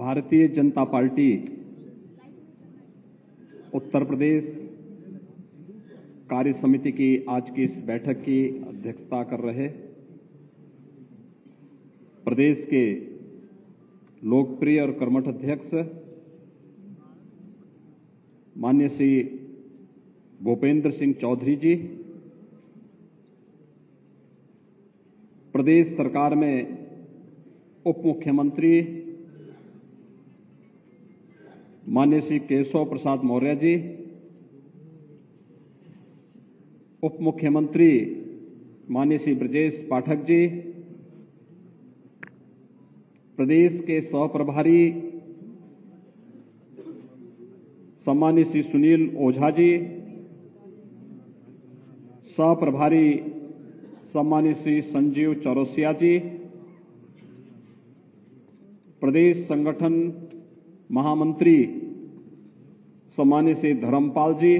Bharatiya Janata party Uttar Pradesh कार्य समिति की आज की इस बैठक की अध्यक्षता कर रहे प्रदेश के लोकप्रिय और कर्मठ अध्यक्ष माननीय श्री भूपेंद्र सिंह चौधरी जी, प्रदेश सरकार में उप मुख्यमंत्री माननीय श्री केशव प्रसाद मौर्य जी, उप मुख्यमंत्री माननीय श्री ब्रजेश पाठक जी, प्रदेश के सह प्रभारी सम्मानित श्री सुनील ओझा जी, सह प्रभारी सम्मानित श्री संजीव चौरसिया जी, प्रदेश संगठन महामंत्री सम्मानित श्री धर्मपाल जी,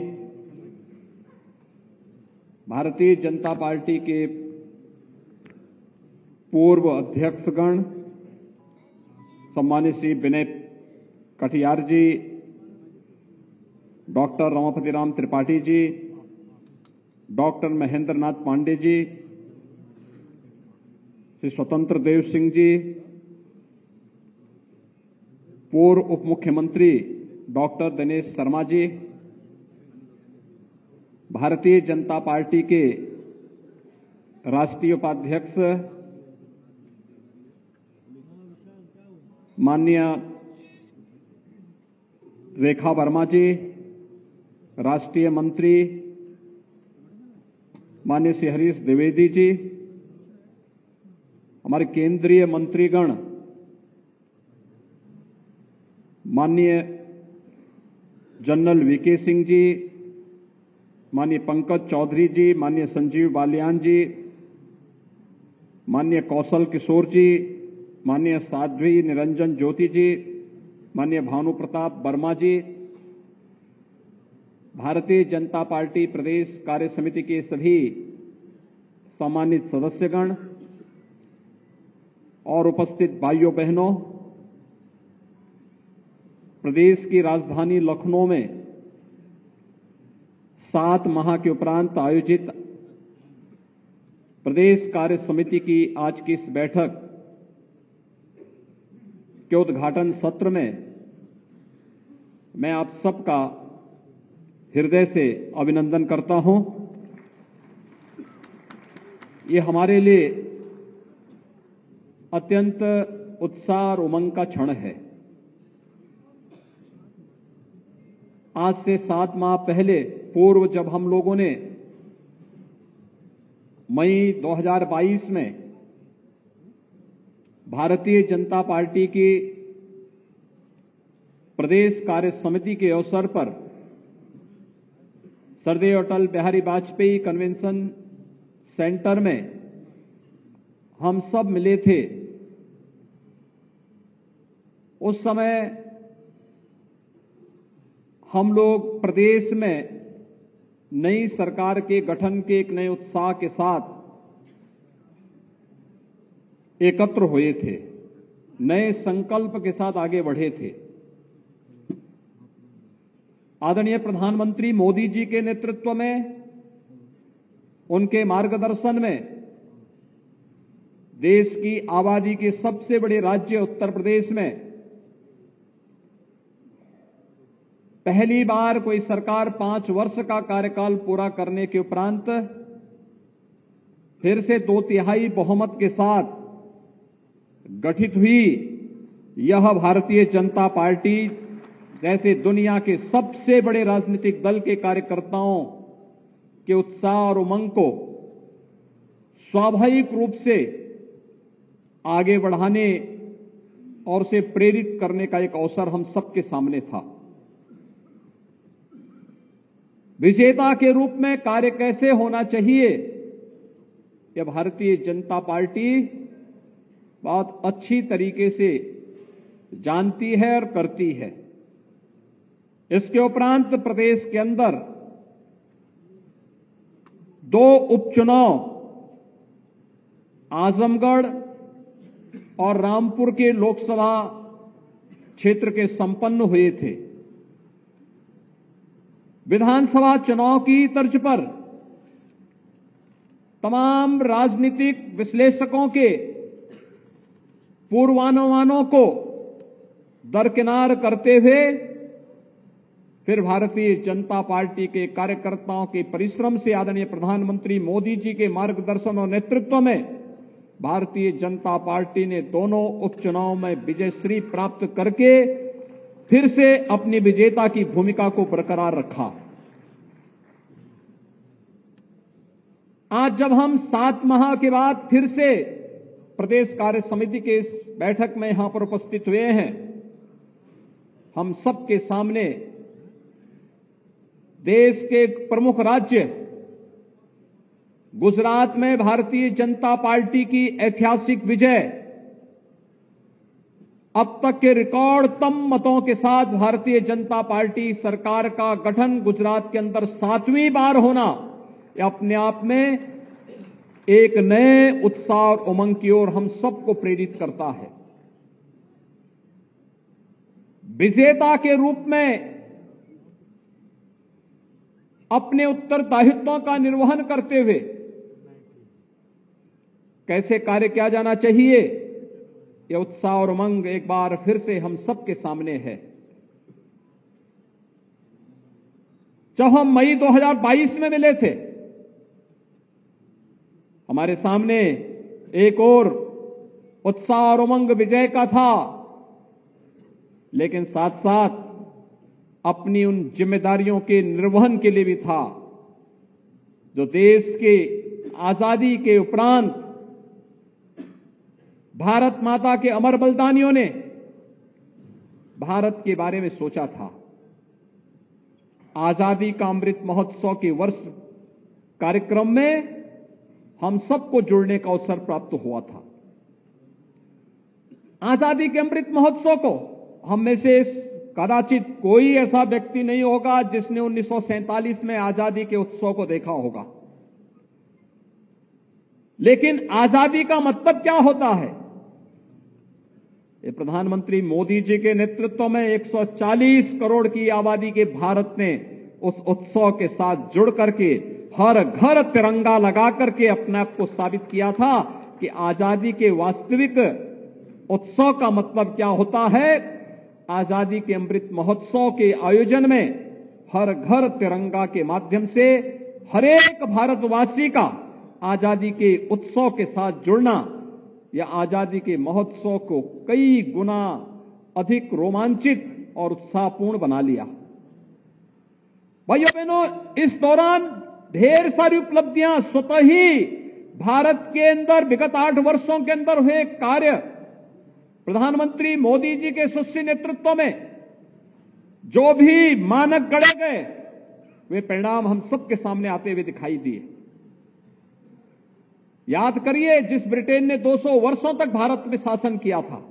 भारतीय जनता पार्टी के पूर्व अध्यक्षगण सम्मानित श्री विनय कटियार जी, डॉक्टर रमापति राम त्रिपाठी जी, डॉक्टर महेंद्र नाथ पांडे जी, श्री स्वतंत्र देव सिंह जी, पूर्व उप मुख्यमंत्री डॉक्टर दिनेश शर्मा जी, भारतीय जनता पार्टी के राष्ट्रीय उपाध्यक्ष माननीय रेखा वर्मा जी, राष्ट्रीय मंत्री माननीय श्री हरीश द्विवेदी जी, हमारे केंद्रीय मंत्रीगण माननीय जनरल वीके सिंह जी, माननीय पंकज चौधरी जी, माननीय संजीव बालियान जी, माननीय कौशल किशोर जी, माननीय साध्वी निरंजन ज्योति जी, माननीय भानु प्रताप वर्मा जी, भारतीय जनता पार्टी प्रदेश कार्य समिति के सभी सम्मानित सदस्यगण और उपस्थित भाइयों बहनों, प्रदेश की राजधानी लखनऊ में 7 माह के उपरांत आयोजित प्रदेश कार्य समिति की आज की इस बैठक के उद्घाटन सत्र में मैं आप सबका हृदय से अभिनंदन करता हूं। ये हमारे लिए अत्यंत उत्साह और उमंग का क्षण है। आज से 7 माह पहले पूर्व जब हम लोगों ने मई 2022 में भारतीय जनता पार्टी की प्रदेश कार्य समिति के अवसर पर सरदेव अटल बिहारी वाजपेयी कन्वेंशन सेंटर में हम सब मिले थे, उस समय हम लोग प्रदेश में नई सरकार के गठन के एक नए उत्साह के साथ एकत्र हुए थे, नए संकल्प के साथ आगे बढ़े थे। आदरणीय प्रधानमंत्री मोदी जी के नेतृत्व में, उनके मार्गदर्शन में देश की आबादी के सबसे बड़े राज्य उत्तर प्रदेश में पहली बार कोई सरकार 5 वर्ष का कार्यकाल पूरा करने के उपरांत फिर से 2/3 बहुमत के साथ गठित हुई यह भारतीय जनता पार्टी जैसे दुनिया के सबसे बड़े राजनीतिक दल के कार्यकर्ताओं के उत्साह और उमंग को स्वाभाविक रूप से आगे बढ़ाने और उसे प्रेरित करने का एक अवसर हम सबके सामने था। विजेता के रूप में कार्य कैसे होना चाहिए, यह भारतीय जनता पार्टी बहुत अच्छी तरीके से जानती है और करती है। इसके उपरांत प्रदेश के अंदर 2 उपचुनाव आजमगढ़ और रामपुर के लोकसभा क्षेत्र के संपन्न हुए थे। विधानसभा चुनाव की तर्ज पर तमाम राजनीतिक विश्लेषकों के पूर्वानुमानों को दरकिनार करते हुए फिर भारतीय जनता पार्टी के कार्यकर्ताओं के परिश्रम से आदरणीय प्रधानमंत्री मोदी जी के मार्गदर्शन और नेतृत्व में भारतीय जनता पार्टी ने दोनों उपचुनाव में विजयश्री प्राप्त करके फिर से अपनी विजेता की भूमिका को बरकरार रखा। आज जब हम 7 माह के बाद फिर से प्रदेश कार्य समिति के इस बैठक में यहां पर उपस्थित हुए हैं, हम सबके सामने देश के एक प्रमुख राज्य गुजरात में भारतीय जनता पार्टी की ऐतिहासिक विजय, अब तक के रिकॉर्डतम मतों के साथ भारतीय जनता पार्टी सरकार का गठन गुजरात के अंदर 7वीं बार होना, यह अपने आप में एक नए उत्साह और उमंग की ओर हम सबको प्रेरित करता है। विजेता के रूप में अपने उत्तरदायित्वों का निर्वहन करते हुए कैसे कार्य किया जाना चाहिए, यह उत्साह और उमंग एक बार फिर से हम सबके सामने है। जब हम मई 2022 में मिले थे, हमारे सामने एक और उत्साह और उमंग विजय का था, लेकिन साथ साथ अपनी उन जिम्मेदारियों के निर्वहन के लिए भी था जो देश के आजादी के उपरांत भारत माता के अमर बलिदानियों ने भारत के बारे में सोचा था। आजादी का अमृत महोत्सव के वर्ष कार्यक्रम में हम सबको जुड़ने का अवसर प्राप्त हुआ था। आजादी के अमृत महोत्सव को हम में से कदाचित कोई ऐसा व्यक्ति नहीं होगा जिसने 1947 में आजादी के उत्सव को देखा होगा। लेकिन आजादी का मतलब क्या होता है? ये प्रधानमंत्री मोदी जी के नेतृत्व में 140 करोड़ की आबादी के भारत ने उस उत्सव के साथ जुड़ करके हर घर तिरंगा लगा करके अपने आप को साबित किया था कि आजादी के वास्तविक उत्सव का मतलब क्या होता है। आजादी के अमृत महोत्सव के आयोजन में हर घर तिरंगा के माध्यम से हर एक भारतवासी का आजादी के उत्सव के साथ जुड़ना, या आजादी के महोत्सव को कई गुना अधिक रोमांचित और उत्साहपूर्ण बना लिया। भाइयों बहनों, इस दौरान ढेर सारी उपलब्धियां स्वतः ही भारत के अंदर विगत 8 वर्षों के अंदर हुए कार्य, प्रधानमंत्री मोदी जी के सुश्री नेतृत्व में जो भी मानक गढ़े गए, वे परिणाम हम सबके सामने आते हुए दिखाई दिए। याद करिए, जिस ब्रिटेन ने 200 वर्षों तक भारत में शासन किया था,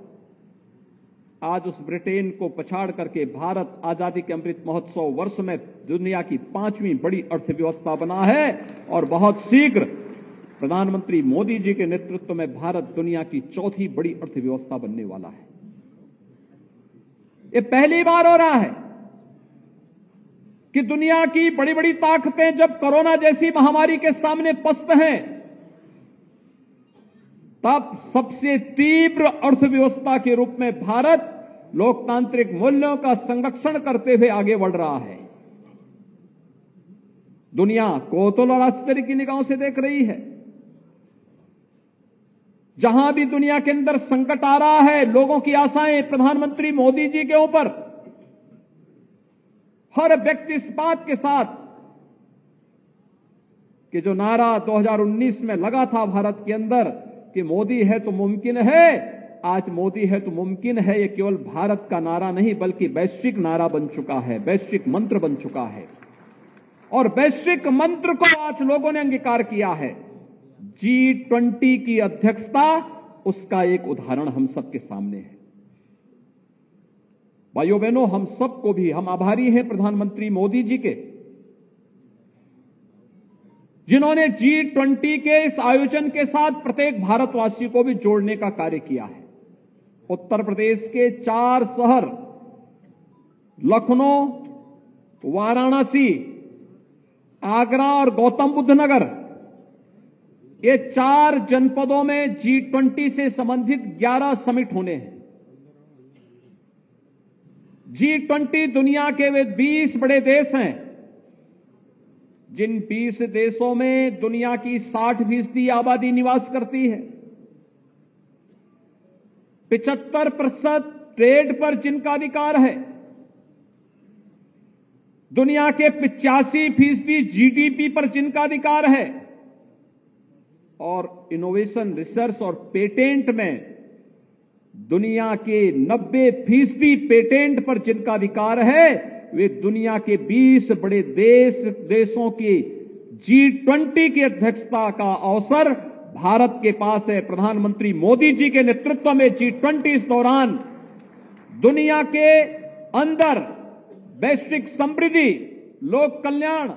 आज उस ब्रिटेन को पछाड़ करके भारत आजादी के अमृत महोत्सव वर्ष में दुनिया की 5वीं बड़ी अर्थव्यवस्था बना है और बहुत शीघ्र प्रधानमंत्री मोदी जी के नेतृत्व में भारत दुनिया की 4थी बड़ी अर्थव्यवस्था बनने वाला है। ये पहली बार हो रहा है कि दुनिया की बड़ी बड़ी ताकतें जब कोरोना जैसी महामारी के सामने पस्त हैं, तब सबसे तीव्र अर्थव्यवस्था के रूप में भारत लोकतांत्रिक मूल्यों का संरक्षण करते हुए आगे बढ़ रहा है। दुनिया कौतूहल और आश्चर्य की निगाहों से देख रही है। जहां भी दुनिया के अंदर संकट आ रहा है, लोगों की आशाएं प्रधानमंत्री मोदी जी के ऊपर, हर व्यक्ति इस बात के साथ कि जो नारा 2019 में लगा था भारत के अंदर कि मोदी है तो मुमकिन है, आज मोदी है तो मुमकिन है, ये केवल भारत का नारा नहीं बल्कि वैश्विक नारा बन चुका है, वैश्विक मंत्र बन चुका है। और वैश्विक मंत्र को आज लोगों ने अंगीकार किया है। G20 की अध्यक्षता उसका एक उदाहरण हम सबके सामने है। भाइयों बहनों, हम सबको भी हम आभारी हैं प्रधानमंत्री मोदी जी के, जिन्होंने G20 के इस आयोजन के साथ प्रत्येक भारतवासी को भी जोड़ने का कार्य किया है। उत्तर प्रदेश के 4 शहर लखनऊ, वाराणसी, आगरा और गौतम बुद्ध नगर, ये 4 जनपदों में G20 से संबंधित 11 समिट होने हैं। G20 दुनिया के वे 20 बड़े देश हैं जिन 20 देशों में दुनिया की 60% आबादी निवास करती है। 75% ट्रेड पर जिनका अधिकार है, दुनिया के 85% जीडीपी पर जिनका अधिकार है, और इनोवेशन, रिसर्च और पेटेंट में दुनिया के 90% पेटेंट पर जिनका अधिकार है, वे दुनिया के 20 बड़े देशों की G20 की अध्यक्षता का अवसर भारत के पास है। प्रधानमंत्री मोदी जी के नेतृत्व में G20 इस दौरान दुनिया के अंदर वैश्विक समृद्धि, लोक कल्याण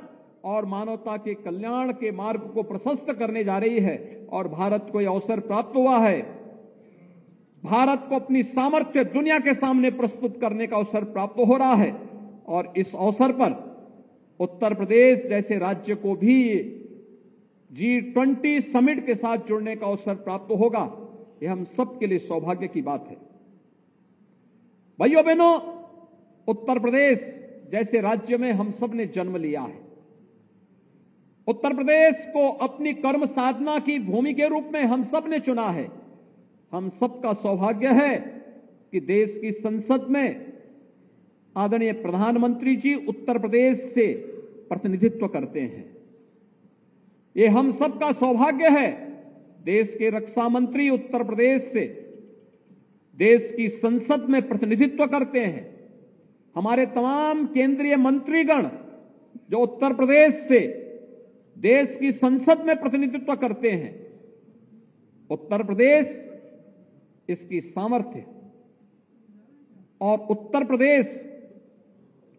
और मानवता के कल्याण के मार्ग को प्रशस्त करने जा रही है। और भारत को यह अवसर प्राप्त हुआ है, भारत को अपनी सामर्थ्य दुनिया के सामने प्रस्तुत करने का अवसर प्राप्त हो रहा है। और इस अवसर पर उत्तर प्रदेश जैसे राज्य को भी G20 समिट के साथ जुड़ने का अवसर प्राप्त होगा। यह हम सबके लिए सौभाग्य की बात है। भाइयों बहनों, उत्तर प्रदेश जैसे राज्य में हम सब ने जन्म लिया है। उत्तर प्रदेश को अपनी कर्म साधना की भूमि के रूप में हम सब ने चुना है। हम सबका सौभाग्य है कि देश की संसद में आदरणीय प्रधानमंत्री जी उत्तर प्रदेश से प्रतिनिधित्व करते हैं। ये हम सबका सौभाग्य है। देश के रक्षा मंत्री उत्तर प्रदेश से देश की संसद में प्रतिनिधित्व करते हैं। हमारे तमाम केंद्रीय मंत्रीगण जो उत्तर प्रदेश से देश की संसद में प्रतिनिधित्व करते हैं। उत्तर प्रदेश, इसकी सामर्थ्य और उत्तर प्रदेश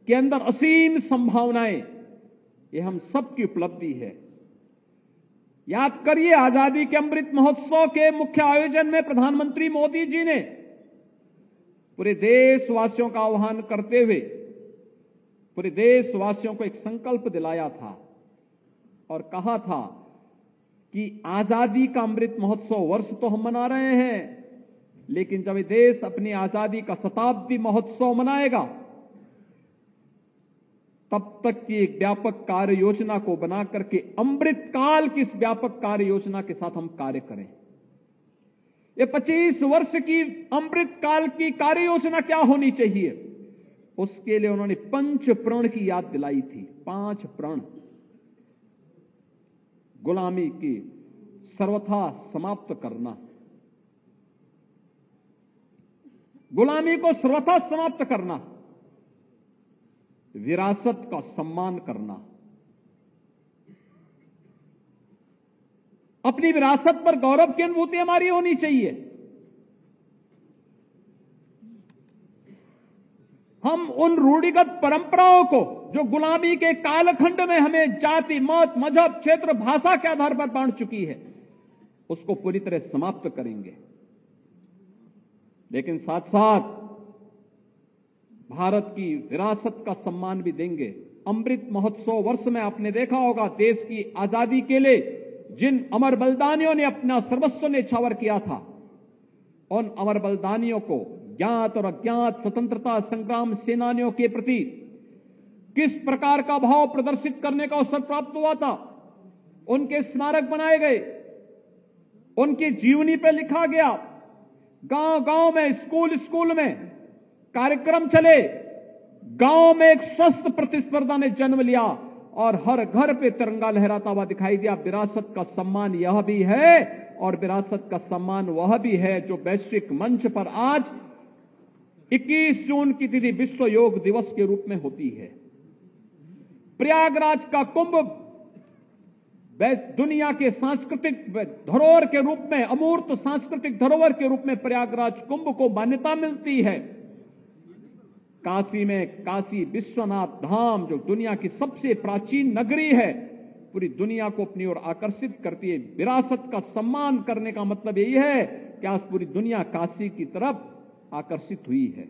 के अंदर असीम संभावनाएं, ये हम सबकी उपलब्धि है। याद करिए, आजादी के अमृत महोत्सव के मुख्य आयोजन में प्रधानमंत्री मोदी जी ने पूरे देशवासियों का आह्वान करते हुए पूरे देशवासियों को एक संकल्प दिलाया था और कहा था कि आजादी का अमृत महोत्सव वर्ष तो हम मना रहे हैं, लेकिन जब ये देश अपनी आजादी का शताब्दी महोत्सव मनाएगा, तब तक की एक व्यापक कार्य योजना को बना करके अमृत काल की इस व्यापक कार्य योजना के साथ हम कार्य करें। ये 25 वर्ष की अमृत काल की कार्य योजना क्या होनी चाहिए, उसके लिए उन्होंने 5 प्रण की याद दिलाई थी। 5 प्रण। गुलामी की सर्वथा समाप्त करना, गुलामी को सर्वथा समाप्त करना, विरासत का सम्मान करना, अपनी विरासत पर गौरव की अनुभूति हमारी होनी चाहिए। हम उन रूढ़िगत परंपराओं को जो गुलामी के कालखंड में हमें जाति, मत, मजहब, क्षेत्र, भाषा के आधार पर बांट चुकी है, उसको पूरी तरह समाप्त करेंगे। लेकिन साथ साथ भारत की विरासत का सम्मान भी देंगे। अमृत महोत्सव वर्ष में आपने देखा होगा, देश की आजादी के लिए जिन अमर बलिदानियों ने अपना सर्वस्व न्यौछावर किया था, उन अमर बलिदानियों को, ज्ञात और अज्ञात स्वतंत्रता संग्राम सेनानियों के प्रति किस प्रकार का भाव प्रदर्शित करने का अवसर प्राप्त हुआ था। उनके स्मारक बनाए गए, उनकी जीवनी पे लिखा गया, गांव गांव में, स्कूल स्कूल में कार्यक्रम चले, गांव में एक स्वस्थ प्रतिस्पर्धा ने जन्म लिया और हर घर पे तिरंगा लहराता हुआ दिखाई दिया। विरासत का सम्मान यह भी है और विरासत का सम्मान वह भी है जो वैश्विक मंच पर आज 21 जून की तिथि विश्व योग दिवस के रूप में होती है। प्रयागराज का कुंभ दुनिया के सांस्कृतिक धरोहर के रूप में, अमूर्त सांस्कृतिक धरोहर के रूप में प्रयागराज कुंभ को मान्यता मिलती है। काशी में काशी विश्वनाथ धाम, जो दुनिया की सबसे प्राचीन नगरी है, पूरी दुनिया को अपनी ओर आकर्षित करती है। विरासत का सम्मान करने का मतलब यही है कि आज पूरी दुनिया काशी की तरफ आकर्षित हुई है।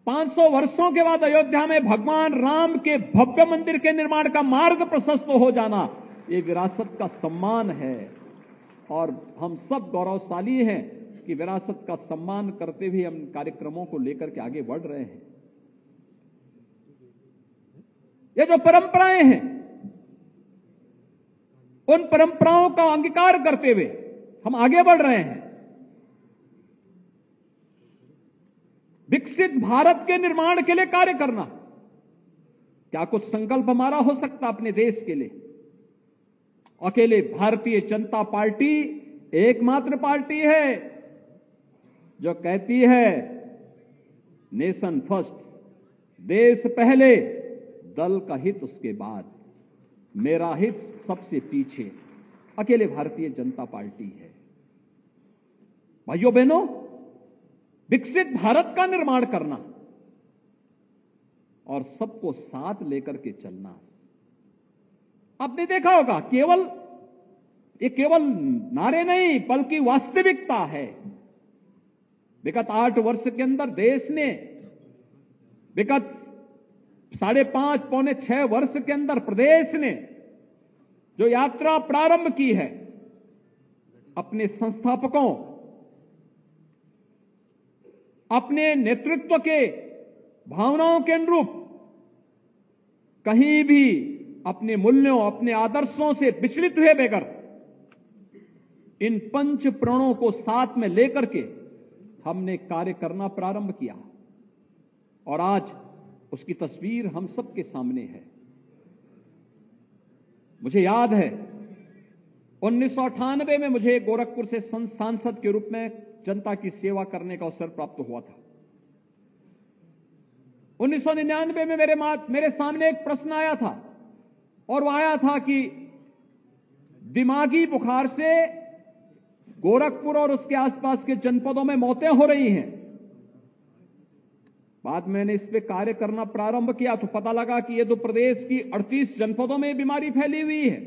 500 वर्षों के बाद अयोध्या में भगवान राम के भव्य मंदिर के निर्माण का मार्ग प्रशस्त हो जाना, ये विरासत का सम्मान है और हम सब गौरवशाली हैं कि विरासत का सम्मान करते हुए हम कार्यक्रमों को लेकर के आगे बढ़ रहे हैं। ये जो परंपराएं हैं, उन परंपराओं का अंगीकार करते हुए हम आगे बढ़ रहे हैं। विकसित भारत के निर्माण के लिए कार्य करना, क्या कुछ संकल्प हमारा हो सकता अपने देश के लिए? अकेले भारतीय जनता पार्टी एकमात्र पार्टी है जो कहती है नेशन फर्स्ट, देश पहले, दल का हित उसके बाद, मेरा हित सबसे पीछे। अकेले भारतीय जनता पार्टी है। भाइयों बहनों, विकसित भारत का निर्माण करना और सबको साथ लेकर के चलना, आपने देखा होगा ये केवल नारे नहीं बल्कि वास्तविकता है। विगत 8 वर्ष के अंदर देश ने, विगत 5.5 पौने 6 वर्ष के अंदर प्रदेश ने जो यात्रा प्रारंभ की है, अपने संस्थापकों, अपने नेतृत्व के भावनाओं के अनुरूप कहीं भी अपने मूल्यों, अपने आदर्शों से विचलित हुए बगैर इन 5 प्रणों को साथ में लेकर के हमने कार्य करना प्रारंभ किया और आज उसकी तस्वीर हम सबके सामने है। मुझे याद है 1998 में मुझे गोरखपुर से सांसद के रूप में जनता की सेवा करने का अवसर प्राप्त हुआ था। 1999 में मेरे सामने एक प्रश्न आया था और वो आया था कि दिमागी बुखार से गोरखपुर और उसके आसपास के जनपदों में मौतें हो रही हैं। बाद में मैंने इस पे कार्य करना प्रारंभ किया तो पता लगा कि ये तो प्रदेश की 38 जनपदों में बीमारी फैली हुई है।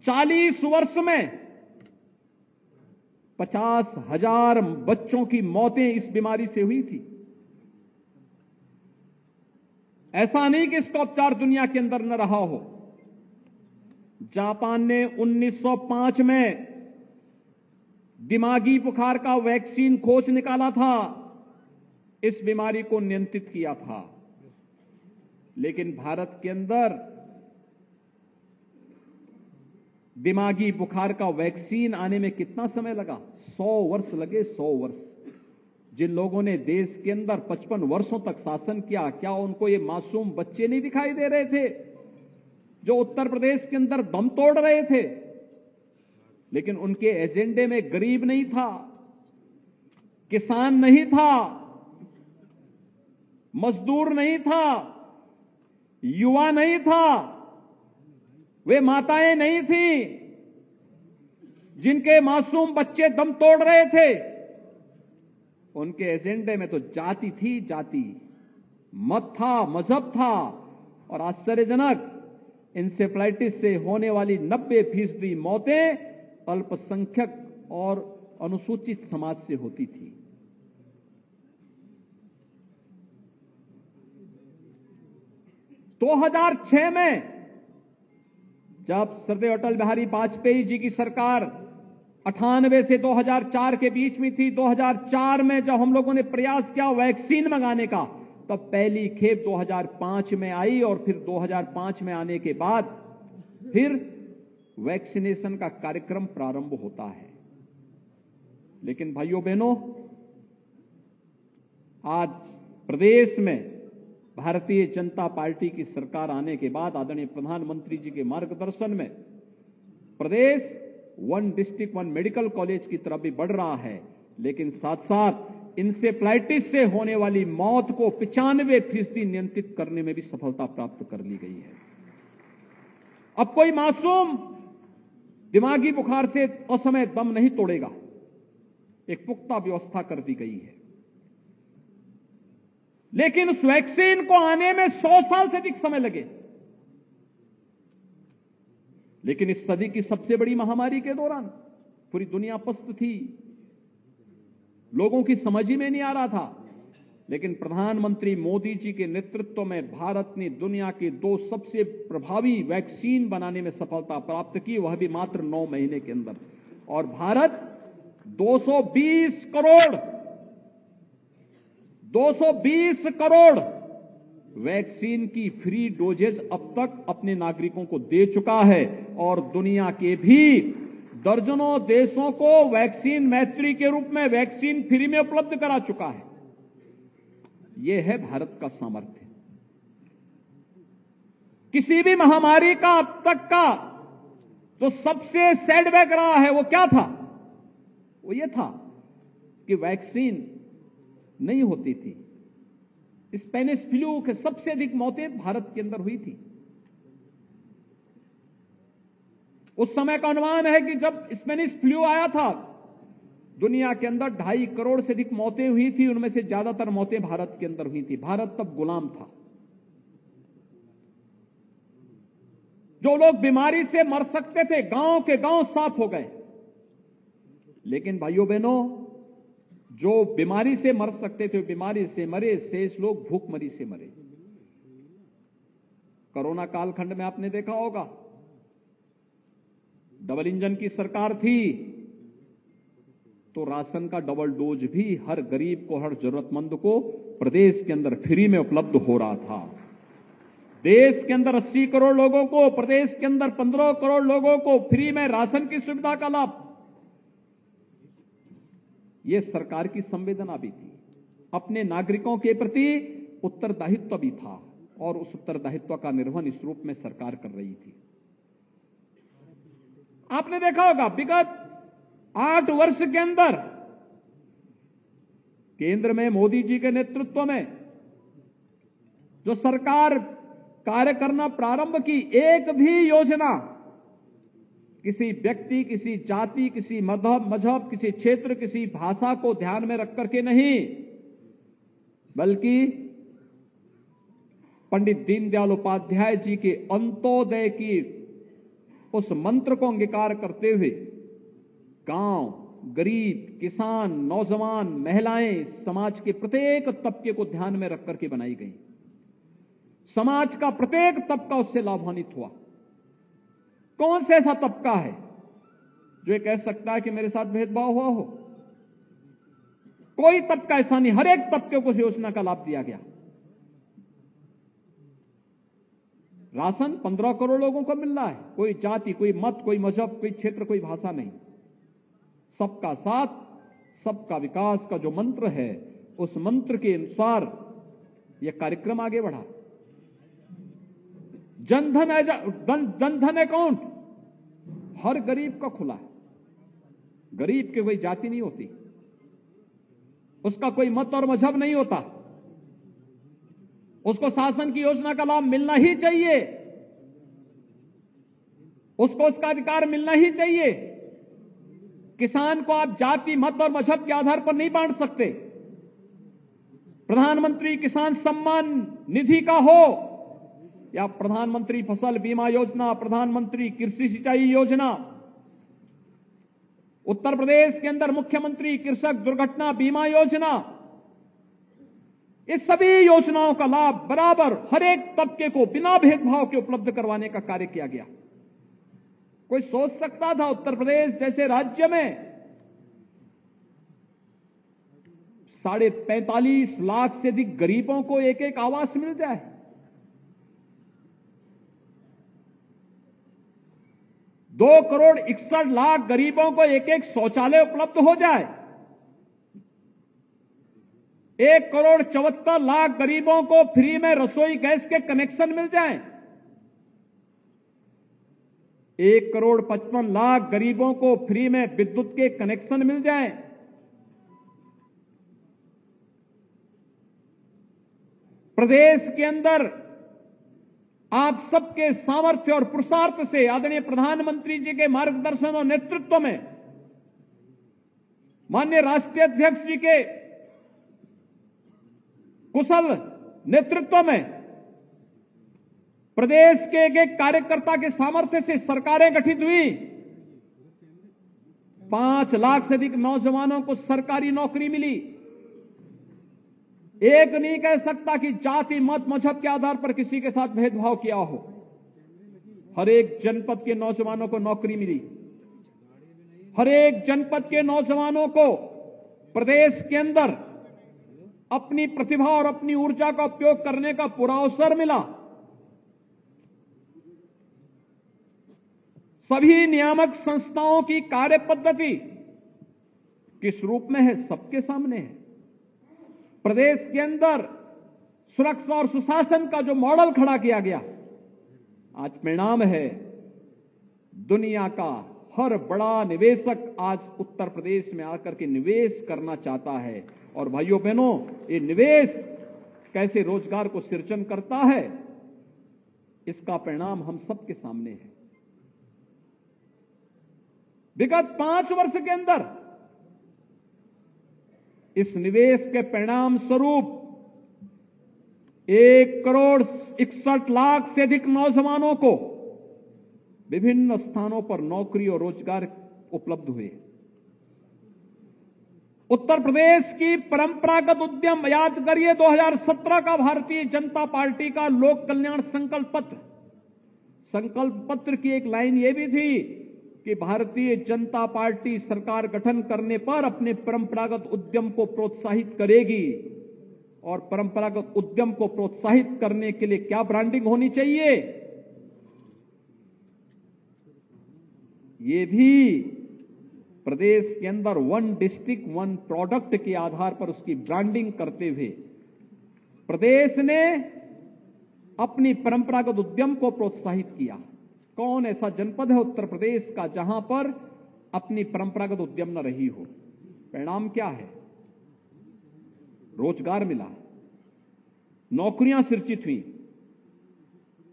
40 वर्ष में 50,000 बच्चों की मौतें इस बीमारी से हुई थी। ऐसा नहीं कि इसका उपचार दुनिया के अंदर न रहा हो। जापान ने 1905 में दिमागी बुखार का वैक्सीन खोज निकाला था, इस बीमारी को नियंत्रित किया था। लेकिन भारत के अंदर दिमागी बुखार का वैक्सीन आने में कितना समय लगा? 100 वर्ष लगे, 100 वर्ष। जिन लोगों ने देश के अंदर 55 वर्षों तक शासन किया, क्या उनको ये मासूम बच्चे नहीं दिखाई दे रहे थे जो उत्तर प्रदेश के अंदर दम तोड़ रहे थे? लेकिन उनके एजेंडे में गरीब नहीं था, किसान नहीं था, मजदूर नहीं था, युवा नहीं था, वे माताएं नहीं थी जिनके मासूम बच्चे दम तोड़ रहे थे। उनके एजेंडे में तो जाति थी, जाति, मत था, मजहब था। और आश्चर्यजनक, इंसेफ्लाइटिस से होने वाली 90% मौतें अल्पसंख्यक और अनुसूचित समाज से होती थी। तो 2006 में जब श्रद्धेय अटल बिहारी वाजपेयी जी की सरकार 98 से 2004 के बीच में थी, 2004 में जब हम लोगों ने प्रयास किया वैक्सीन मंगाने का, तब पहली खेप 2005 में आई और फिर 2005 में आने के बाद फिर वैक्सीनेशन का कार्यक्रम प्रारंभ होता है। लेकिन भाइयों बहनों, आज प्रदेश में भारतीय जनता पार्टी की सरकार आने के बाद आदरणीय प्रधानमंत्री जी के मार्गदर्शन में प्रदेश 1 डिस्ट्रिक्ट 1 मेडिकल कॉलेज की तरफ भी बढ़ रहा है। लेकिन साथ साथ इंसेफ्लाइटिस से होने वाली मौत को 95% नियंत्रित करने में भी सफलता प्राप्त कर ली गई है। अब कोई मासूम दिमागी बुखार से असमय दम नहीं तोड़ेगा, एक पुख्ता व्यवस्था कर दी गई है। लेकिन उस वैक्सीन को आने में 100 साल से अधिक समय लगे। लेकिन इस सदी की सबसे बड़ी महामारी के दौरान पूरी दुनिया पस्त थी, लोगों की समझ ही में नहीं आ रहा था। लेकिन प्रधानमंत्री मोदी जी के नेतृत्व में भारत ने दुनिया के 2 सबसे प्रभावी वैक्सीन बनाने में सफलता प्राप्त की, वह भी मात्र 9 महीने के अंदर। और भारत 220 करोड़ वैक्सीन की फ्री डोजेज अब तक अपने नागरिकों को दे चुका है और दुनिया के भी दर्जनों देशों को वैक्सीन मैत्री के रूप में वैक्सीन फ्री में उपलब्ध करा चुका है। यह है भारत का सामर्थ्य। किसी भी महामारी का अब तक का जो सबसे सेटबैक रहा है वो क्या था? वो ये था कि वैक्सीन नहीं होती थी। स्पेनिश फ्लू के सबसे अधिक मौतें भारत के अंदर हुई थी। उस समय का अनुमान है कि जब स्पेनिश फ्लू आया था दुनिया के अंदर 2.5 करोड़ से अधिक मौतें हुई थी। उनमें से ज्यादातर मौतें भारत के अंदर हुई थी। भारत तब गुलाम था। जो लोग बीमारी से मर सकते थे, गांव के गांव साफ हो गए। लेकिन भाइयों बहनों, जो बीमारी से मर सकते थे बीमारी से मरे, शेष लोग भूखमरी से मरे। कोरोना कालखंड में आपने देखा होगा, डबल इंजन की सरकार थी तो राशन का डबल डोज भी हर गरीब को, हर जरूरतमंद को प्रदेश के अंदर फ्री में उपलब्ध हो रहा था। देश के अंदर 80 करोड़ लोगों को, प्रदेश के अंदर 15 करोड़ लोगों को फ्री में राशन की सुविधा का लाभ। यह सरकार की संवेदना भी थी, अपने नागरिकों के प्रति उत्तरदायित्व भी था और उस उत्तरदायित्व का निर्वहन इस रूप में सरकार कर रही थी। आपने देखा होगा विगत 8 वर्ष के अंदर केंद्र में मोदी जी के नेतृत्व में जो सरकार कार्य करना प्रारंभ की, एक भी योजना किसी व्यक्ति, किसी जाति, किसी मजहब, किसी क्षेत्र, किसी भाषा को ध्यान में रख करके नहीं, बल्कि पंडित दीनदयाल उपाध्याय जी के अंत्योदय की उस मंत्र को अंगीकार करते हुए गांव, गरीब, किसान, नौजवान, महिलाएं, समाज के प्रत्येक तबके को ध्यान में रख करके बनाई गई। समाज का प्रत्येक तबका उससे लाभान्वित हुआ। कौन सा ऐसा तबका है जो ये कह सकता है कि मेरे साथ भेदभाव हुआ हो? कोई तबका ऐसा नहीं, हर एक तबके को इस योजना का लाभ दिया गया। राशन 15 करोड़ लोगों को मिल रहा है। कोई जाति, कोई मत, कोई मजहब, कोई क्षेत्र, कोई भाषा नहीं। सबका साथ, सबका विकास का जो मंत्र है, उस मंत्र के अनुसार यह कार्यक्रम आगे बढ़ा। जनधन अकाउंट हर गरीब का खुला है। गरीब की कोई जाति नहीं होती, उसका कोई मत और मजहब नहीं होता, उसको शासन की योजना का लाभ मिलना ही चाहिए, उसको उसका अधिकार मिलना ही चाहिए। किसान को आप जाति, मत और मजहब के आधार पर नहीं बांट सकते। प्रधानमंत्री किसान सम्मान निधि का हो या प्रधानमंत्री फसल बीमा योजना, प्रधानमंत्री कृषि सिंचाई योजना, उत्तर प्रदेश के अंदर मुख्यमंत्री कृषक दुर्घटना बीमा योजना, इस सभी योजनाओं का लाभ बराबर हर एक तबके को बिना भेदभाव के उपलब्ध करवाने का कार्य किया गया। कोई सोच सकता था उत्तर प्रदेश जैसे राज्य में 45.5 लाख से अधिक गरीबों को एक एक आवास मिल जाए? 2 करोड़ 61 लाख गरीबों को एक एक शौचालय उपलब्ध हो जाए? 1 करोड़ 74 लाख गरीबों को फ्री में रसोई गैस के कनेक्शन मिल जाएं? 1 करोड़ 55 लाख गरीबों को फ्री में विद्युत के कनेक्शन मिल जाएं? प्रदेश के अंदर आप सबके सामर्थ्य और पुरुषार्थ से आदरणीय प्रधानमंत्री जी के मार्गदर्शन और नेतृत्व में, माननीय राष्ट्रीय अध्यक्ष जी के कुशल नेतृत्व में, प्रदेश के एक एक कार्यकर्ता के सामर्थ्य से सरकारें गठित हुई 5 लाख से अधिक नौजवानों को सरकारी नौकरी मिली। एक नहीं कह सकता कि जाति मत मजहब के आधार पर किसी के साथ भेदभाव किया हो। हर एक जनपद के नौजवानों को नौकरी मिली। हर एक जनपद के नौजवानों को प्रदेश के अंदर अपनी प्रतिभा और अपनी ऊर्जा का उपयोग करने का पूरा अवसर मिला। सभी नियामक संस्थाओं की कार्य पद्धति किस रूप में है, सबके सामने है। प्रदेश के अंदर सुरक्षा और सुशासन का जो मॉडल खड़ा किया गया, आज परिणाम है दुनिया का हर बड़ा निवेशक आज उत्तर प्रदेश में आकर के निवेश करना चाहता है। और भाइयों बहनों, ये निवेश कैसे रोजगार को सृजन करता है, इसका परिणाम हम सबके सामने है। विगत 5 वर्ष के अंदर इस निवेश के परिणाम स्वरूप 1,61,00,000 से अधिक नौजवानों को विभिन्न स्थानों पर नौकरी और रोजगार उपलब्ध हुए। उत्तर प्रदेश की परंपरागत उद्यम, याद करिए 2017 का भारतीय जनता पार्टी का लोक कल्याण संकल्प पत्र। संकल्प पत्र की एक लाइन यह भी थी कि भारतीय जनता पार्टी सरकार गठन करने पर अपने परंपरागत उद्यम को प्रोत्साहित करेगी। और परंपरागत उद्यम को प्रोत्साहित करने के लिए क्या ब्रांडिंग होनी चाहिए, ये भी प्रदेश के अंदर 1 डिस्ट्रिक्ट 1 प्रोडक्ट के आधार पर उसकी ब्रांडिंग करते हुए प्रदेश ने अपनी परंपरागत उद्यम को प्रोत्साहित किया। कौन ऐसा जनपद है उत्तर प्रदेश का जहां पर अपनी परंपरागत उद्यम न रही हो? परिणाम क्या है? रोजगार मिला, नौकरियां सृजित हुई,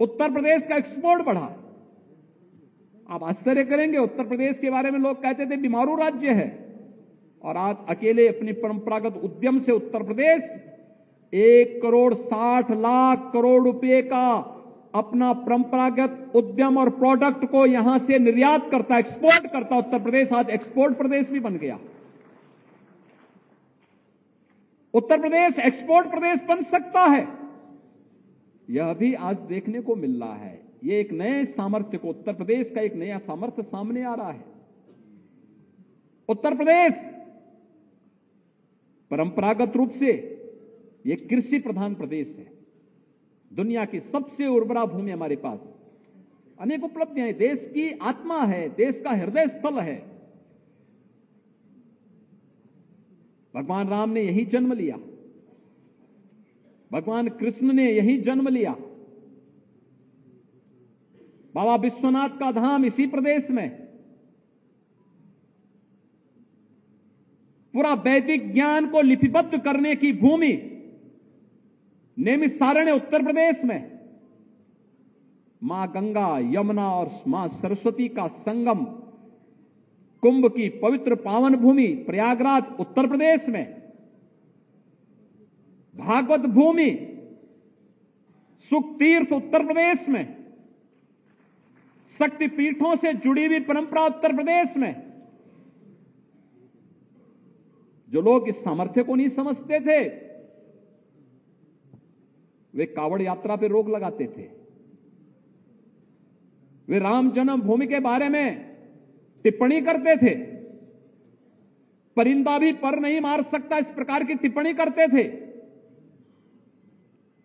उत्तर प्रदेश का एक्सपोर्ट बढ़ा। आप आश्चर्य करेंगे, उत्तर प्रदेश के बारे में लोग कहते थे बीमारू राज्य है, और आज अकेले अपनी परंपरागत उद्यम से उत्तर प्रदेश 1,60,00,000 करोड़ रुपए का अपना परंपरागत उद्यम और प्रोडक्ट को यहां से निर्यात करता, एक्सपोर्ट करता। उत्तर प्रदेश आज एक्सपोर्ट प्रदेश भी बन गया। उत्तर प्रदेश एक्सपोर्ट प्रदेश बन सकता है, यह भी आज देखने को मिल रहा है। ये एक नए सामर्थ्य को, उत्तर प्रदेश का एक नया सामर्थ्य सामने आ रहा है। उत्तर प्रदेश परंपरागत रूप से ये कृषि प्रधान प्रदेश है। दुनिया की सबसे उर्वरा भूमि हमारे पास, अनेक उपलब्धियां हैं, देश की आत्मा है, देश का हृदय स्थल है। भगवान राम ने यही जन्म लिया, भगवान कृष्ण ने यही जन्म लिया, बाबा विश्वनाथ का धाम इसी प्रदेश में, पूरा वैदिक ज्ञान को लिपिबद्ध करने की भूमि नैमिषारण्य उत्तर प्रदेश में, मां गंगा, यमुना और मां सरस्वती का संगम, कुंभ की पवित्र पावन भूमि प्रयागराज उत्तर प्रदेश में, भागवत भूमि सुख तीर्थ उत्तर प्रदेश में, शक्ति पीठों से जुड़ी हुई परंपरा उत्तर प्रदेश में। जो लोग इस सामर्थ्य को नहीं समझते थे, वे कावड़ यात्रा पर रोक लगाते थे, वे राम जन्मभूमि के बारे में टिप्पणी करते थे, परिंदा भी पर नहीं मार सकता, इस प्रकार की टिप्पणी करते थे।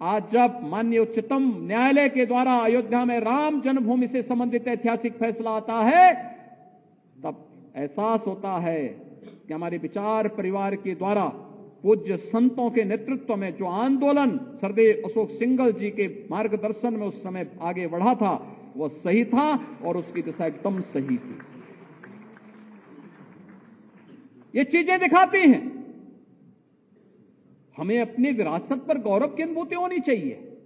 आज जब माननीय उच्चतम न्यायालय के द्वारा अयोध्या में राम जन्मभूमि से संबंधित ऐतिहासिक फैसला आता है, तब एहसास होता है कि हमारे विचार परिवार के द्वारा पूज्य संतों के नेतृत्व में जो आंदोलन सरदेव अशोक सिंघल जी के मार्गदर्शन में उस समय आगे बढ़ा था, वह सही था और उसकी दिशा एकदम सही थी। ये चीजें दिखाती हैं हमें अपनी विरासत पर गौरव की अनुभूति होनी चाहिए।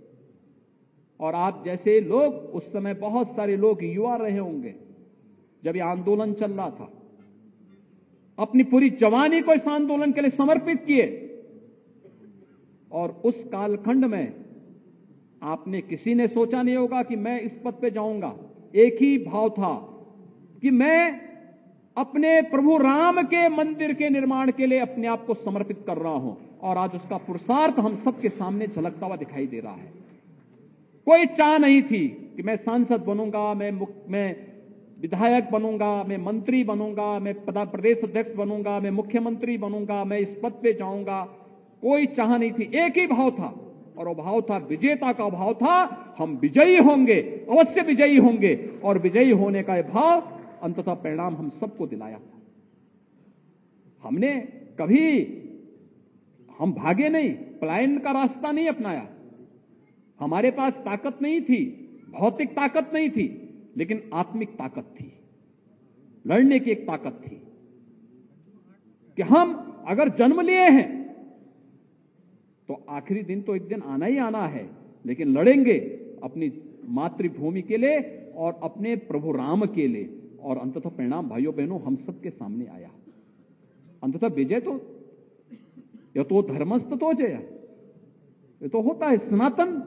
और आप जैसे लोग, उस समय बहुत सारे लोग युवा रहे होंगे जब ये आंदोलन चल रहा था, अपनी पूरी जवानी को इस आंदोलन के लिए समर्पित किए। और उस कालखंड में आपने किसी ने सोचा नहीं होगा कि मैं इस पद पे जाऊंगा। एक ही भाव था कि मैं अपने प्रभु राम के मंदिर के निर्माण के लिए अपने आप को समर्पित कर रहा हूं और आज उसका पुरुषार्थ हम सबके सामने झलकता हुआ दिखाई दे रहा है। कोई चाह नहीं थी कि मैं सांसद बनूंगा, मैं विधायक बनूंगा, मैं मंत्री बनूंगा, मैं प्रदेश अध्यक्ष बनूंगा, मैं मुख्यमंत्री बनूंगा, मैं इस पद पे जाऊंगा। कोई चाह नहीं थी, एक ही भाव था और वो भाव था, विजेता का भाव था, हम विजयी होंगे, अवश्य विजयी होंगे। और विजयी होने का भाव अंततः परिणाम हम सबको दिलाया। हमने कभी हम भागे नहीं, पलायन का रास्ता नहीं अपनाया। हमारे पास ताकत नहीं थी, भौतिक ताकत नहीं थी, लेकिन आत्मिक ताकत थी, लड़ने की एक ताकत थी कि हम अगर जन्म लिए हैं तो आखिरी दिन तो एक दिन आना ही आना है, लेकिन लड़ेंगे अपनी मातृभूमि के लिए और अपने प्रभु राम के लिए। और अंततः परिणाम भाइयों बहनों हम सबके सामने आया। अंततः विजय तो यह तो धर्मस्थ तो जय, ये तो होता है, सनातन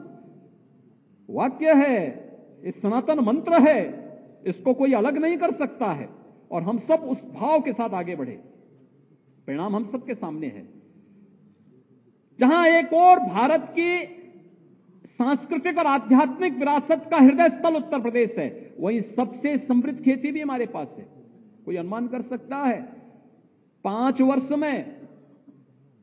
वाक्य है, ये सनातन मंत्र है, इसको कोई अलग नहीं कर सकता है। और हम सब उस भाव के साथ आगे बढ़े, परिणाम हम सबके सामने है। जहां एक और भारत की सांस्कृतिक और आध्यात्मिक विरासत का हृदय स्थल उत्तर प्रदेश है, वहीं सबसे समृद्ध खेती भी हमारे पास है। कोई अनुमान कर सकता है 5 वर्ष में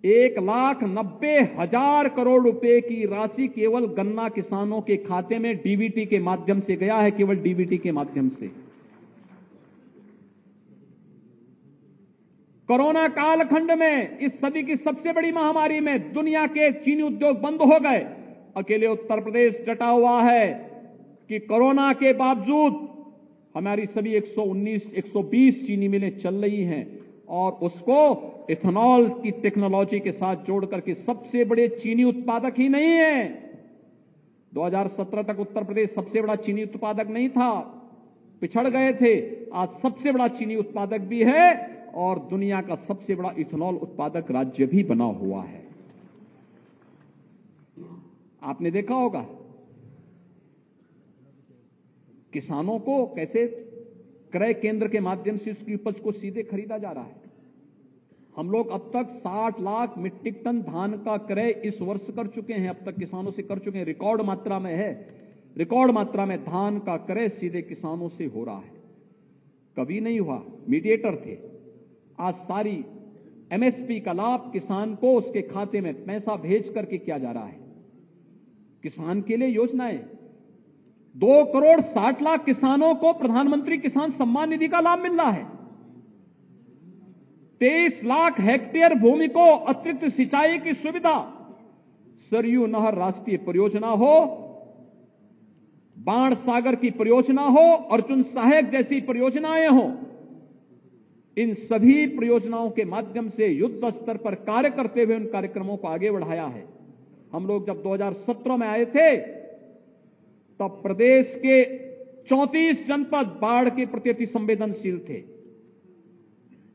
1,90,000 करोड़ रुपए की राशि केवल गन्ना किसानों के खाते में डीबीटी के माध्यम से गया है, केवल डीबीटी के माध्यम से। कोरोना कालखंड में, इस सदी की सबसे बड़ी महामारी में दुनिया के चीनी उद्योग बंद हो गए, अकेले उत्तर प्रदेश डटा हुआ है कि कोरोना के बावजूद हमारी सभी 119-120 चीनी मिलें चल रही हैं और उसको इथेनॉल की टेक्नोलॉजी के साथ जोड़ करके सबसे बड़े चीनी उत्पादक ही नहीं है। 2017 तक उत्तर प्रदेश सबसे बड़ा चीनी उत्पादक नहीं था, पिछड़ गए थे। आज सबसे बड़ा चीनी उत्पादक भी है और दुनिया का सबसे बड़ा इथेनॉल उत्पादक राज्य भी बना हुआ है। आपने देखा होगा किसानों को कैसे क्रय केंद्र के माध्यम से उसकी उपज को सीधे खरीदा जा रहा है। हम लोग अब तक 60 लाख मीट्रिक टन धान का क्रय इस वर्ष कर चुके हैं, अब तक किसानों से कर चुके हैं, रिकॉर्ड मात्रा में है। रिकॉर्ड मात्रा में धान का क्रय सीधे किसानों से हो रहा है। कभी नहीं हुआ, मीडिएटर थे। आज सारी एमएसपी का लाभ किसान को उसके खाते में पैसा भेज करके किया जा रहा है। किसान के लिए योजनाएं, 2,60,00,000 किसानों को प्रधानमंत्री किसान सम्मान निधि का लाभ मिल रहा है। 23 लाख हेक्टेयर भूमि को अतिरिक्त सिंचाई की सुविधा, सरयू नहर राष्ट्रीय परियोजना हो, बाण सागर की परियोजना हो, अर्जुन सहायक जैसी परियोजनाएं हो, इन सभी परियोजनाओं के माध्यम से युद्ध स्तर पर कार्य करते हुए उन कार्यक्रमों को आगे बढ़ाया है। हम लोग जब 2017 में आए थे तब प्रदेश के 34 जनपद बाढ़ के प्रति अति संवेदनशील थे।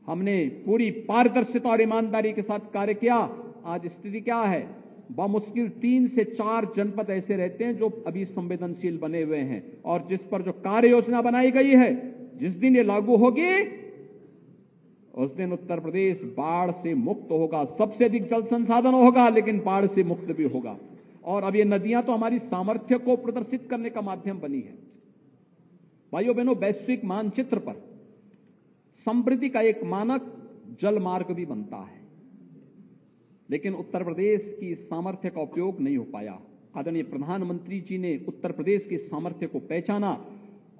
हमने पूरी पारदर्शिता और ईमानदारी के साथ कार्य किया। आज स्थिति क्या है? बामुश्किल 3 से 4 जनपद ऐसे रहते हैं जो अभी संवेदनशील बने हुए हैं और जिस पर जो कार्य योजना बनाई गई है, जिस दिन ये लागू होगी उस दिन उत्तर प्रदेश बाढ़ से मुक्त होगा। सबसे अधिक जल संसाधन होगा लेकिन बाढ़ से मुक्त भी होगा। और अब ये नदियां तो हमारी सामर्थ्य को प्रदर्शित करने का माध्यम बनी है। भाइयों बहनों, वैश्विक मानचित्र पर समृद्धि का एक मानक जल मार्ग भी बनता है, लेकिन उत्तर प्रदेश की सामर्थ्य का उपयोग नहीं हो पाया। आदरणीय प्रधानमंत्री जी ने उत्तर प्रदेश की सामर्थ्य को पहचाना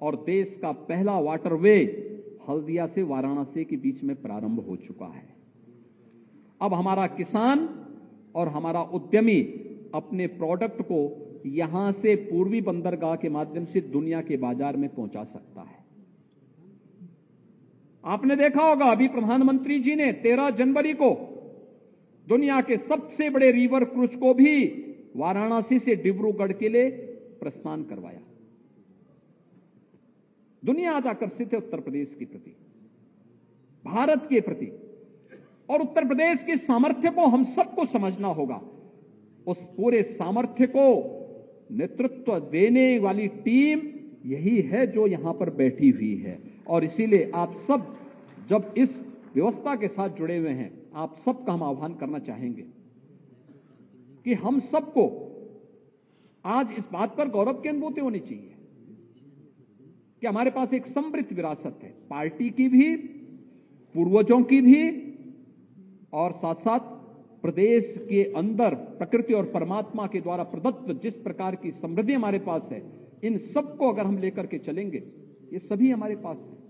और देश का पहला वाटरवे हल्दिया से वाराणसी के बीच में प्रारंभ हो चुका है। अब हमारा किसान और हमारा उद्यमी अपने प्रोडक्ट को यहां से पूर्वी बंदरगाह के माध्यम से दुनिया के बाजार में पहुंचा सकता है। आपने देखा होगा अभी प्रधानमंत्री जी ने 13 जनवरी को दुनिया के सबसे बड़े रिवर क्रूज को भी वाराणसी से डिब्रूगढ़ के लिए प्रस्थान करवाया। दुनिया आज आकर्षित है उत्तर प्रदेश के प्रति, भारत के प्रति, और उत्तर प्रदेश के सामर्थ्य को हम सबको समझना होगा। उस पूरे सामर्थ्य को नेतृत्व देने वाली टीम यही है जो यहां पर बैठी हुई है। और इसीलिए आप सब जब इस व्यवस्था के साथ जुड़े हुए हैं, आप सबका हम आह्वान करना चाहेंगे कि हम सबको आज इस बात पर गौरव की अनुभूति होनी चाहिए कि हमारे पास एक समृद्ध विरासत है, पार्टी की भी, पूर्वजों की भी, और साथ साथ प्रदेश के अंदर प्रकृति और परमात्मा के द्वारा प्रदत्त जिस प्रकार की समृद्धि हमारे पास है, इन सबको अगर हम लेकर के चलेंगे, ये सभी हमारे पास है।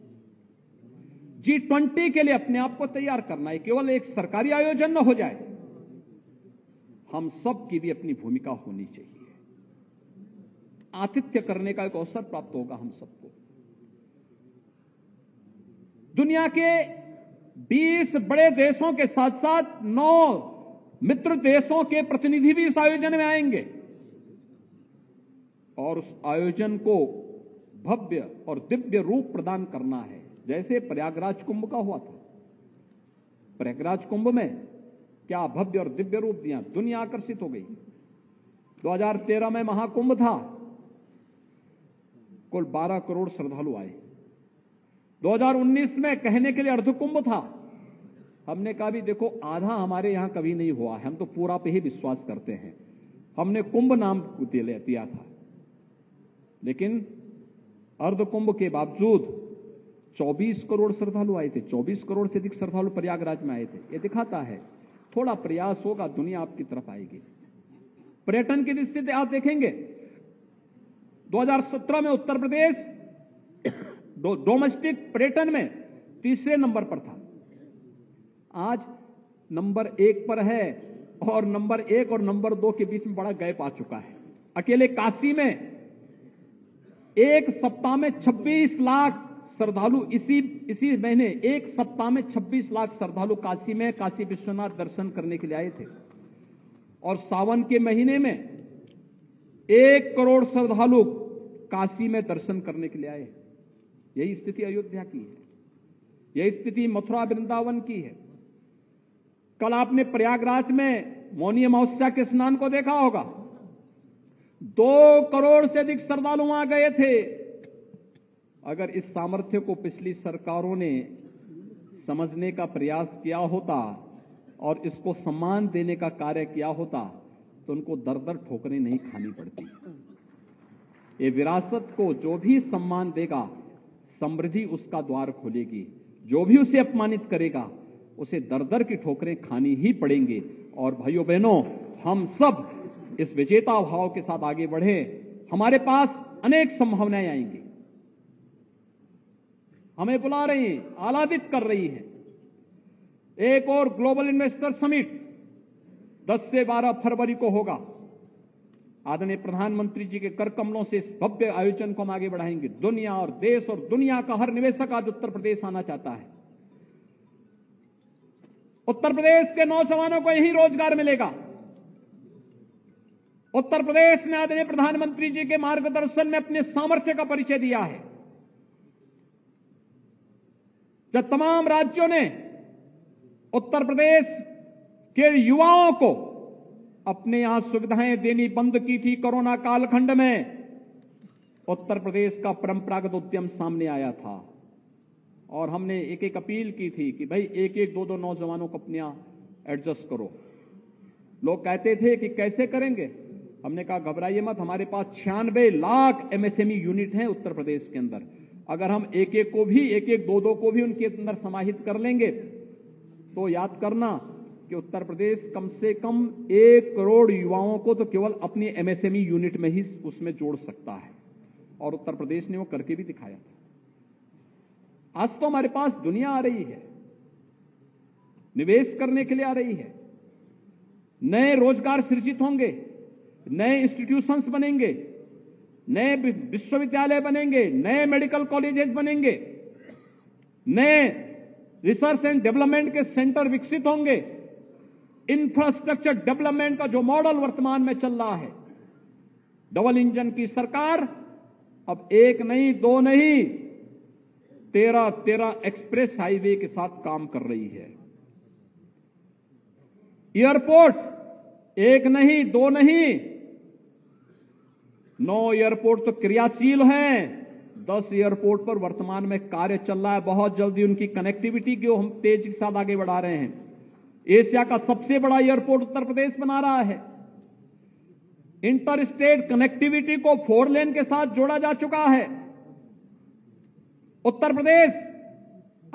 G20 के लिए अपने आप को तैयार करना है, केवल एक सरकारी आयोजन न हो जाए, हम सब की भी अपनी भूमिका होनी चाहिए। आतिथ्य करने का एक अवसर प्राप्त होगा हम सबको। दुनिया के 20 बड़े देशों के साथ साथ 9 मित्र देशों के प्रतिनिधि भी इस आयोजन में आएंगे और उस आयोजन को भव्य और दिव्य रूप प्रदान करना है, जैसे प्रयागराज कुंभ का हुआ था। प्रयागराज कुंभ में क्या भव्य और दिव्य रूप दिया, दुनिया आकर्षित हो गई। 2013 में महाकुंभ था, कुल 12 करोड़ श्रद्धालु आए। 2019 में कहने के लिए अर्धकुंभ था, हमने कहा भी देखो आधा हमारे यहां कभी नहीं हुआ है, हम तो पूरा पे ही विश्वास करते हैं, हमने कुंभ नाम दिया था। लेकिन अर्धकुंभ के बावजूद 24 करोड़ श्रद्धालु आए थे, 24 करोड़ से अधिक श्रद्धालु प्रयागराज में आए थे। यह दिखाता है थोड़ा प्रयास होगा, दुनिया आपकी तरफ आएगी। पर्यटन की दृष्टि से आप देखेंगे 2017 में उत्तर प्रदेश डोमेस्टिक पर्यटन में तीसरे नंबर पर था, आज नंबर 1 पर है और नंबर 1 और नंबर 2 के बीच में बड़ा गैप आ चुका है। अकेले काशी में एक सप्ताह में 26 लाख श्रद्धालु, इसी महीने एक सप्ताह में 26 लाख श्रद्धालु काशी में काशी विश्वनाथ दर्शन करने के लिए आए थे। और सावन के महीने में 1 करोड़ श्रद्धालु काशी में दर्शन करने के लिए आए। यही स्थिति अयोध्या की है, यही स्थिति मथुरा वृंदावन की है। कल आपने प्रयागराज में मौनी अमावस्या के स्नान को देखा होगा, 2 करोड़ से अधिक श्रद्धालु वहां गए थे। अगर इस सामर्थ्य को पिछली सरकारों ने समझने का प्रयास किया होता और इसको सम्मान देने का कार्य किया होता तो उनको दर-दर ठोकरें नहीं खानी पड़ती। ये विरासत को जो भी सम्मान देगा, समृद्धि उसका द्वार खोलेगी। जो भी उसे अपमानित करेगा, उसे दर-दर की ठोकरें खानी ही पड़ेंगे। और भाइयों बहनों, हम सब इस विजेता भाव के साथ आगे बढ़े। हमारे पास अनेक संभावनाएं आएंगी, हमें बुला रही हैं, आह्लादित कर रही हैं। एक और ग्लोबल इन्वेस्टर समिट 10 से 12 फरवरी को होगा। आदरणीय प्रधानमंत्री जी के कर कमलों से इस भव्य आयोजन को हम आगे बढ़ाएंगे। दुनिया और देश और दुनिया का हर निवेशक आज उत्तर प्रदेश आना चाहता है। उत्तर प्रदेश के नौजवानों को यही रोजगार मिलेगा। उत्तर प्रदेश ने आदरणीय प्रधानमंत्री जी के मार्गदर्शन में अपने सामर्थ्य का परिचय दिया है। जब तमाम राज्यों ने उत्तर प्रदेश के युवाओं को अपने यहां सुविधाएं देनी बंद की थी कोरोना कालखंड में, उत्तर प्रदेश का परंपरागत उद्यम सामने आया था और हमने एक एक अपील की थी कि भाई एक एक दो नौजवानों को अपने यहां एडजस्ट करो। लोग कहते थे कि कैसे करेंगे, हमने कहा घबराइए मत, हमारे पास 96 लाख एमएसएमई यूनिट हैं उत्तर प्रदेश के अंदर। अगर हम एक एक दो को भी उनके अंदर समाहित कर लेंगे तो याद करना कि उत्तर प्रदेश कम से कम 1 करोड़ युवाओं को तो केवल अपनी एमएसएमई यूनिट में ही उसमें जोड़ सकता है। और उत्तर प्रदेश ने वो करके भी दिखाया था। आज तो हमारे पास दुनिया आ रही है, निवेश करने के लिए आ रही है, नए रोजगार सृजित होंगे, नए इंस्टीट्यूशंस बनेंगे, नए विश्वविद्यालय बनेंगे, नए मेडिकल कॉलेजेस बनेंगे, नए रिसर्च एंड डेवलपमेंट के सेंटर विकसित होंगे। इंफ्रास्ट्रक्चर डेवलपमेंट का जो मॉडल वर्तमान में चल रहा है, डबल इंजन की सरकार अब 1 नहीं 2 नहीं 13 एक्सप्रेस हाईवे के साथ काम कर रही है। एयरपोर्ट 1 नहीं 2 नहीं 9 एयरपोर्ट तो क्रियाशील हैं, 10 एयरपोर्ट पर वर्तमान में कार्य चल रहा है। बहुत जल्दी उनकी कनेक्टिविटी को हम तेजी के साथ आगे बढ़ा रहे हैं। एशिया का सबसे बड़ा एयरपोर्ट उत्तर प्रदेश बना रहा है। इंटर स्टेट कनेक्टिविटी को 4 लेन के साथ जोड़ा जा चुका है। उत्तर प्रदेश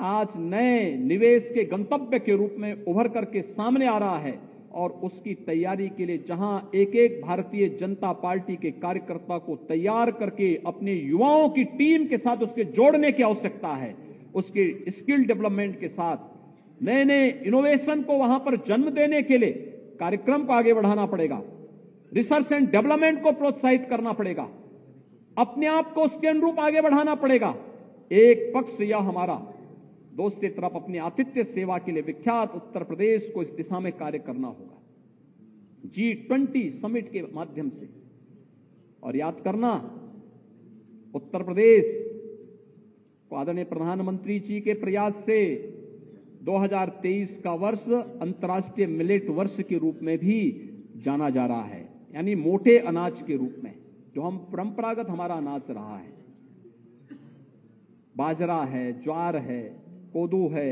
आज नए निवेश के गंतव्य के रूप में उभर करके सामने आ रहा है और उसकी तैयारी के लिए जहां एक एक भारतीय जनता पार्टी के कार्यकर्ता को तैयार करके अपने युवाओं की टीम के साथ उसके जोड़ने की आवश्यकता है, उसके स्किल डेवलपमेंट के साथ नए नए इनोवेशन को वहां पर जन्म देने के लिए कार्यक्रम को आगे बढ़ाना पड़ेगा। रिसर्च एंड डेवलपमेंट को प्रोत्साहित करना पड़ेगा। अपने आप को उसके अनुरूप आगे बढ़ाना पड़ेगा। एक पक्ष यह हमारा दूसरी तरफ अपनी आतिथ्य सेवा के लिए विख्यात उत्तर प्रदेश को इस दिशा में कार्य करना होगा G20 समिट के माध्यम से। और याद करना, उत्तर प्रदेश को आदरणीय प्रधानमंत्री जी के प्रयास से 2023 का वर्ष अंतर्राष्ट्रीय मिलेट वर्ष के रूप में भी जाना जा रहा है, यानी मोटे अनाज के रूप में, जो हम परंपरागत हमारा अनाज रहा है। बाजरा है, ज्वार है, कोदू है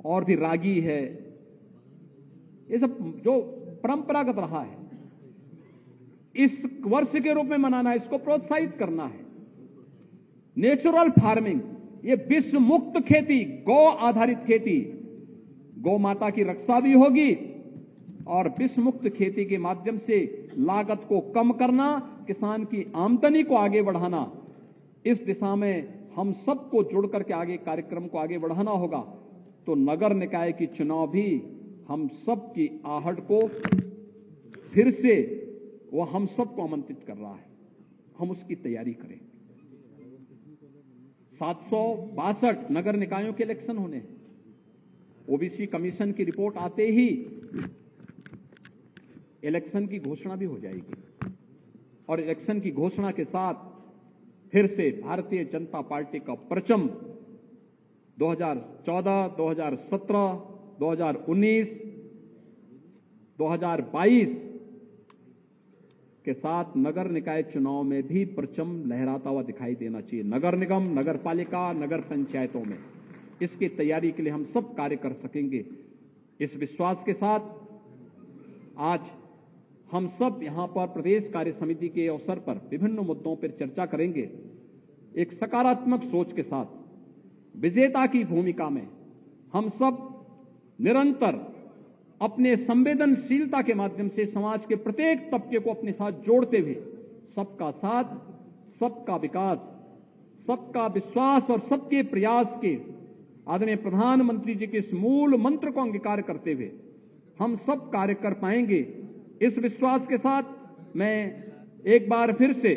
और भी रागी है, ये सब जो परंपरागत रहा है, इस वर्ष के रूप में मनाना है, इसको प्रोत्साहित करना है। नेचुरल फार्मिंग, ये विश्व मुक्त खेती, गौ आधारित खेती, गौ माता की रक्षा भी होगी और विश्व मुक्त खेती के माध्यम से लागत को कम करना, किसान की आमदनी को आगे बढ़ाना, इस दिशा में हम सबको जुड़ करके आगे कार्यक्रम को आगे बढ़ाना होगा। तो नगर निकाय की चुनाव भी हम सब की आहट को फिर से वो हम सबको आमंत्रित कर रहा है, हम उसकी तैयारी करें। 762 नगर निकायों के इलेक्शन होने हैं। ओबीसी कमीशन की रिपोर्ट आते ही इलेक्शन की घोषणा भी हो जाएगी और इलेक्शन की घोषणा के साथ फिर से भारतीय जनता पार्टी का परचम 2014, 2017, 2019, 2022 के साथ नगर निकाय चुनाव में भी परचम लहराता हुआ दिखाई देना चाहिए। नगर निगम, नगर पालिका, नगर पंचायतों में इसकी तैयारी के लिए हम सब कार्य कर सकेंगे। इस विश्वास के साथ आज हम सब यहां पर प्रदेश कार्य समिति के अवसर पर विभिन्न मुद्दों पर चर्चा करेंगे। एक सकारात्मक सोच के साथ विजेता की भूमिका में हम सब निरंतर अपने संवेदनशीलता के माध्यम से समाज के प्रत्येक तबके को अपने साथ जोड़ते हुए सबका साथ, सबका विकास, सबका विश्वास और सबके प्रयास के आदरणीय प्रधानमंत्री जी के इस मूल मंत्र को अंगीकार करते हुए हम सब कार्य कर पाएंगे। इस विश्वास के साथ मैं एक बार फिर से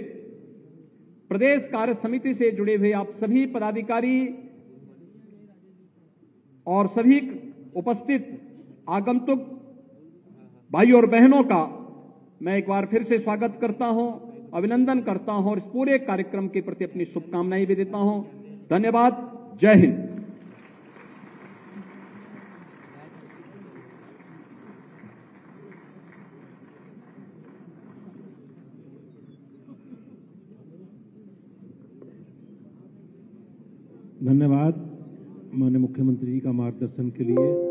प्रदेश कार्य समिति से जुड़े हुए आप सभी पदाधिकारी और सभी उपस्थित आगंतुक भाई और बहनों का मैं एक बार फिर से स्वागत करता हूं, अभिनंदन करता हूं और इस पूरे कार्यक्रम के प्रति अपनी शुभकामनाएं भी देता हूं। धन्यवाद। जय हिंद। धन्यवाद माननीय मुख्यमंत्री जी का मार्गदर्शन के लिए।